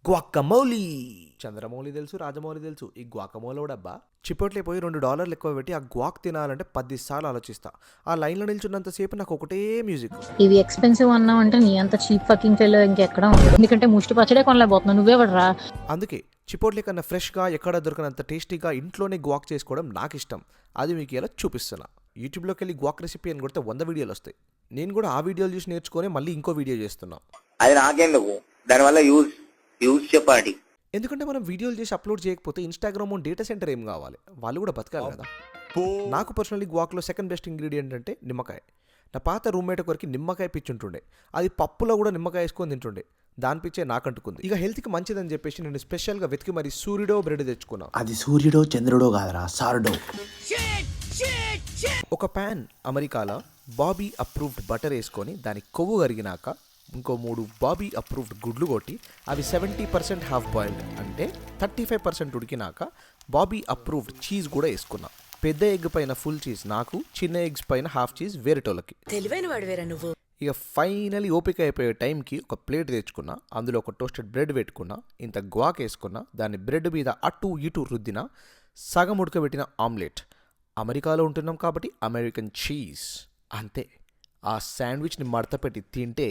గ్వాకమౌలి. చంద్రమౌళి తెలుసు, రాజమౌళి తెలుసు, ఈ గ్వాకమౌలోడబ్బా. చిపోట్లే పోయి $2 ఎక్కువ పెట్టి ఆ గ్వాక్ తినాలంటే 10 సార్లు ఆలోచిస్తా. ఆ లైన్లో నిల్చున్నంతసేపు నాకు ఒకటే మ్యూజిక్. ఇవి ఎక్స్పెన్సివ్ అన్నావు అంటే నీ అంత చీప్ ఫకింగ్ ఫెలో ఇంకెక్కడ ఉండదు. ఎందుకంటే ముష్టి పచ్చడే కొనలేకపోతున్నావు, నువ్వేవడరా. అందుకే చిపోట్లే కన్నా ఫ్రెష్గా ఎక్కడ దొరకనంత టేస్టీగా ఇంట్లోనే గ్వాక్ చేసుకోవడం నాకు ఇష్టం. అది మీకు ఎలా చూపిస్తున్నా. యూట్యూబ్లోకి వెళ్ళి గ్వాక్ రెసిపీ అని కొడితే 100 వీడియోలు వస్తాయి. నేను కూడా ఆ వీడియోలు చూసి నేర్చుకొని మళ్ళీ ఇంకో వీడియో చేస్తున్నా. అది నాకెందుకు, దానివల్ల యూజ్ చెప్పండి. ఎందుకంటే మనం వీడియోలు చేసి అప్లోడ్ చేయకపోతే ఇన్స్టాగ్రామ్ డేటా సెంటర్ ఏం కావాలి, వాళ్ళు కూడా బతకాలి కదా. నాకు పర్సనల్లీ గ్వాక్లో సెకండ్ బెస్ట్ ఇంగ్రీడియంట్ అంటే నిమ్మకాయ. నా పాత రూమ్మేట్ ఒకరికి నిమ్మకాయ పిచ్చుంటుండే, అది పప్పులో కూడా నిమ్మకాయ వేసుకొని తింటుండే. దాని పిచ్చే నాకంటుకుంది. ఇక హెల్త్కి మంచిదని చెప్పేసి నేను స్పెషల్గా వెతికి మరి సూర్యుడో బ్రెడ్ తెచ్చుకున్నా. అది సూర్యుడో చంద్రుడో కాదరా, సార్డో. ఒక ప్యాన్ అమెరికాలో బాబీ అప్రూవ్డ్ బటర్ వేసుకొని దానికి కొవ్వు కరిగినాక ఇంకో 3 బాబీ అప్రూవ్డ్ గుడ్లు కొట్టి అవి 70% హాఫ్ బాయిల్డ్ అంటే 35% ఉడికినాక బాబీ అప్రూవ్డ్ చీజ్ కూడా వేసుకున్నా. పెద్ద ఎగ్ పైన ఫుల్ చీజ్ నాకు, చిన్న ఎగ్స్ పైన హాఫ్ చీజ్ వేరేటోళ్ళకి. తెలివైన వాడివేరా నువ్వు. ఇక ఫైనలీ ఓపిక అయిపోయే టైంకి ఒక ప్లేట్ తెచ్చుకున్నా, అందులో ఒక టోస్టెడ్ బ్రెడ్ పెట్టుకున్నా, ఇంత గ్వాక్ వేసుకున్నా, దాన్ని బ్రెడ్ మీద అటు ఇటు రుద్దిన, సగం ఉడకబెట్టిన ఆమ్లెట్. అమెరికాలో ఉంటున్నాం కాబట్టి అమెరికన్ చీజ్ అంతే. ఆ శాండ్విచ్ని మడత పెట్టి తింటే